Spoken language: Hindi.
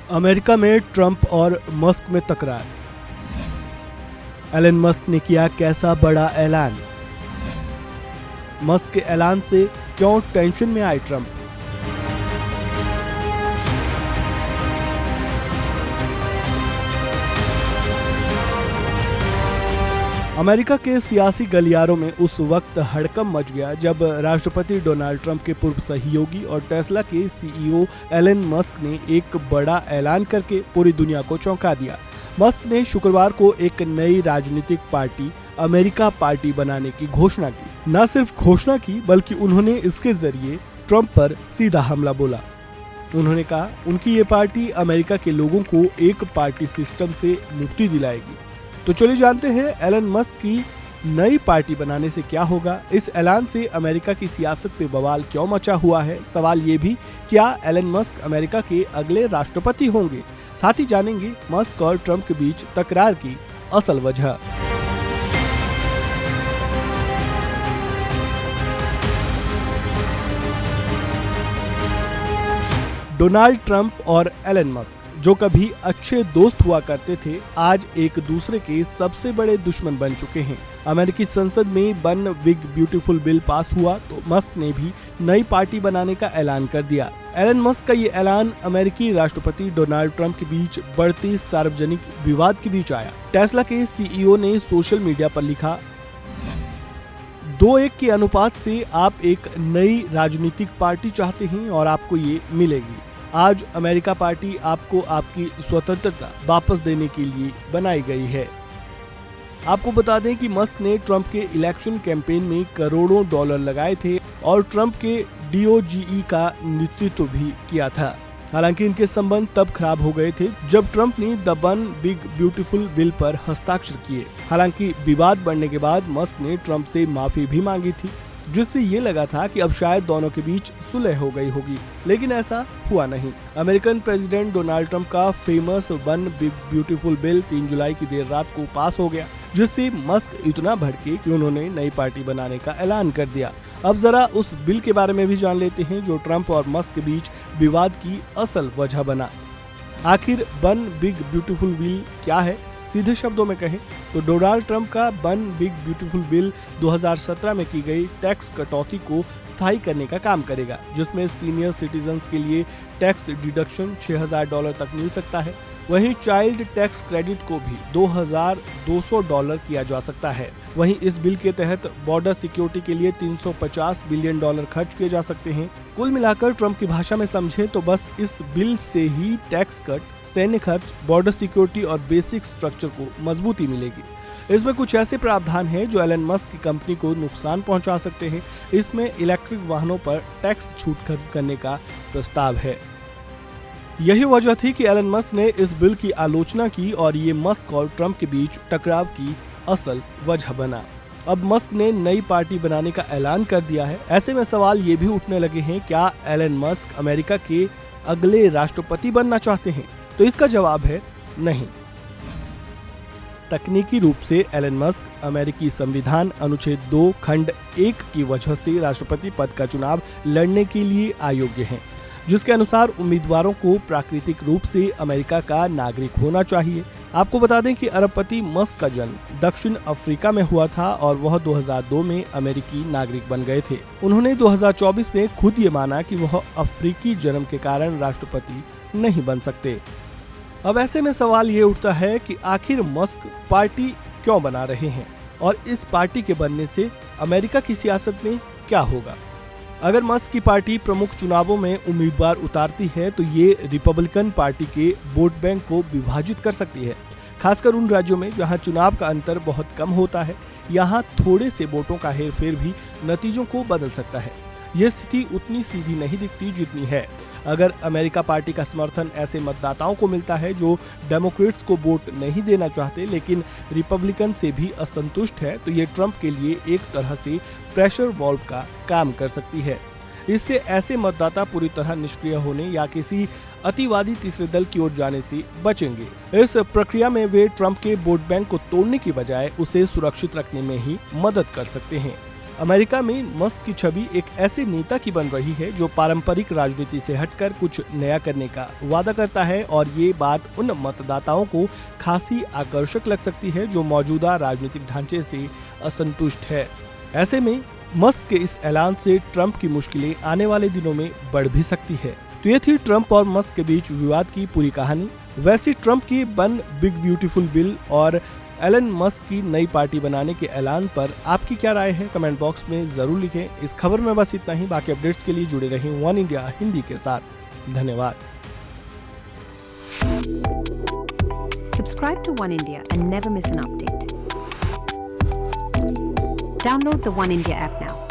अमेरिका में ट्रंप और मस्क में तकरार। एलन मस्क ने किया कैसा बड़ा ऐलान। मस्क के ऐलान से क्यों टेंशन में आए ट्रंप। अमेरिका के सियासी गलियारों में उस वक्त हड़कंप मच गया जब राष्ट्रपति डोनाल्ड ट्रंप के पूर्व सहयोगी और टेस्ला के सीईओ एलन मस्क ने एक बड़ा ऐलान करके पूरी दुनिया को चौंका दिया। मस्क ने शुक्रवार को एक नई राजनीतिक पार्टी अमेरिका पार्टी बनाने की घोषणा की। न सिर्फ घोषणा की बल्कि उन्होंने इसके जरिए ट्रंप पर सीधा हमला बोला। उन्होंने कहा उनकी ये पार्टी अमेरिका के लोगों को एक पार्टी सिस्टम से मुक्ति दिलाएगी। तो चलिए जानते हैं एलन मस्क की नई पार्टी बनाने से क्या होगा। इस ऐलान से अमेरिका की सियासत पे बवाल क्यों मचा हुआ है। सवाल ये भी, क्या एलन मस्क अमेरिका के अगले राष्ट्रपति होंगे। साथ ही जानेंगे मस्क और ट्रंप के बीच तकरार की असल वजह। डोनाल्ड ट्रंप और एलन मस्क जो कभी अच्छे दोस्त हुआ करते थे, आज एक दूसरे के सबसे बड़े दुश्मन बन चुके हैं। अमेरिकी संसद में one big beautiful bill pass हुआ तो मस्क ने भी नई पार्टी बनाने का ऐलान कर दिया। एलन मस्क का ये ऐलान अमेरिकी राष्ट्रपति डोनाल्ड ट्रंप के बीच बढ़ते सार्वजनिक विवाद के बीच आया। टेस्ला के सीईओ ने सोशल मीडिया पर लिखा, 2-1 के अनुपात से आप एक नई राजनीतिक पार्टी चाहते हैं और आपको ये मिलेगी। आज अमेरिका पार्टी आपको आपकी स्वतंत्रता वापस देने के लिए बनाई गई है। आपको बता दें कि मस्क ने ट्रंप के इलेक्शन कैंपेन में करोड़ों डॉलर लगाए थे और ट्रंप के DOGE का नेतृत्व भी किया था। हालांकि इनके संबंध तब खराब हो गए थे जब ट्रंप ने the one big beautiful bill पर हस्ताक्षर किए। हालांकि विवाद बढ़ने के बाद मस्क ने ट्रंप से माफी भी मांगी थी, जिससे ये लगा था कि अब शायद दोनों के बीच सुलह हो गई होगी, लेकिन ऐसा हुआ नहीं। अमेरिकन प्रेसिडेंट डोनाल्ड ट्रंप का famous one big beautiful bill 3 जुलाई की देर रात को पास हो गया, जिससे मस्क इतना भड़के कि उन्होंने नई पार्टी बनाने का ऐलान कर दिया। अब जरा उस बिल के बारे में भी जान लेते हैं जो ट्रंप और मस्क के बीच विवाद की असल वजह बना। आखिर वन बिग ब्यूटीफुल बिल क्या है। सीधे शब्दों में कहें तो डोनाल्ड ट्रंप का वन बिग ब्यूटीफुल बिल 2017 में की गई टैक्स कटौती को स्थायी करने का काम करेगा, जिसमें सीनियर सिटीजन्स के लिए टैक्स डिडक्शन $6,000 तक मिल सकता है। वहीं चाइल्ड टैक्स क्रेडिट को भी $2,200 किया जा सकता है। वहीं इस बिल के तहत बॉर्डर सिक्योरिटी के लिए $350 बिलियन खर्च किए जा सकते हैं। कुल मिलाकर ट्रंप की भाषा में समझे तो बस इस बिल से ही टैक्स कट, सैन्य खर्च, बॉर्डर सिक्योरिटी और बेसिक स्ट्रक्चर को मजबूती मिलेगी। इसमें कुछ ऐसे प्रावधान हैं जो एलन मस्क की कंपनी को नुकसान पहुंचा सकते हैं। इसमें इलेक्ट्रिक वाहनों पर टैक्स छूट खत्म करने का प्रस्ताव है। यही वजह थी कि एलन मस्क ने इस बिल की आलोचना की और ये मस्क और ट्रंप के बीच टकराव की असल वजह बना। अब मस्क ने नई पार्टी बनाने का ऐलान कर दिया है। ऐसे में सवाल ये भी उठने लगे हैं, क्या एलन मस्क अमेरिका के अगले राष्ट्रपति बनना चाहते हैं। तो इसका जवाब है नहीं। तकनीकी रूप से एलन मस्क अमेरिकी संविधान अनुच्छेद 2 खंड 1 की वजह से राष्ट्रपति पद का चुनाव लड़ने के लिए अयोग्य हैं, जिसके अनुसार उम्मीदवारों को प्राकृतिक रूप से अमेरिका का नागरिक होना चाहिए। आपको बता दें कि अरबपति मस्क का जन्म दक्षिण अफ्रीका में हुआ था और वह 2002 में अमेरिकी नागरिक बन गए थे। उन्होंने 2024 में खुद ये माना कि वह अफ्रीकी जन्म के कारण राष्ट्रपति नहीं बन सकते। अब ऐसे में सवाल ये उठता है कि आखिर मस्क पार्टी क्यों बना रहे हैं और इस पार्टी के बनने से अमेरिका की सियासत में क्या होगा। अगर मस्क की पार्टी प्रमुख चुनावों में उम्मीदवार उतारती है तो ये रिपब्लिकन पार्टी के वोट बैंक को विभाजित कर सकती है, खासकर उन राज्यों में जहां चुनाव का अंतर बहुत कम होता है। यहां थोड़े से वोटों का हेरफेर भी नतीजों को बदल सकता है। यह स्थिति उतनी सीधी नहीं दिखती जितनी है। अगर अमेरिका पार्टी का समर्थन ऐसे मतदाताओं को मिलता है जो डेमोक्रेट्स को वोट नहीं देना चाहते लेकिन रिपब्लिकन से भी असंतुष्ट है, तो ये ट्रंप के लिए एक तरह से प्रेशर वॉल्व का काम कर सकती है। इससे ऐसे मतदाता पूरी तरह निष्क्रिय होने या किसी अतिवादी तीसरे दल की ओर जाने से बचेंगे। इस प्रक्रिया में वे ट्रंप के वोट बैंक को तोड़ने की बजाय उसे सुरक्षित रखने में ही मदद कर सकते हैं। अमेरिका में मस्क की छवि एक ऐसे नेता की बन रही है जो पारंपरिक राजनीति से हटकर कुछ नया करने का वादा करता है, और ये बात उन मतदाताओं को खासी आकर्षक लग सकती है जो मौजूदा राजनीतिक ढांचे से असंतुष्ट है। ऐसे में मस्क के इस ऐलान से ट्रंप की मुश्किलें आने वाले दिनों में बढ़ भी सकती है। तो ये थी ट्रंप और मस्क के बीच विवाद की पूरी कहानी। वैसे ट्रंप की वन बिग ब्यूटीफुल बिल और एलन मस्क की नई पार्टी बनाने के ऐलान पर आपकी क्या राय है, कमेंट बॉक्स में जरूर लिखें। इस खबर में बस इतना ही। बाकी अपडेट्स के लिए जुड़े रहें वन इंडिया हिंदी के साथ। धन्यवाद। Subscribe to One India and never miss an update. Download the One India app now.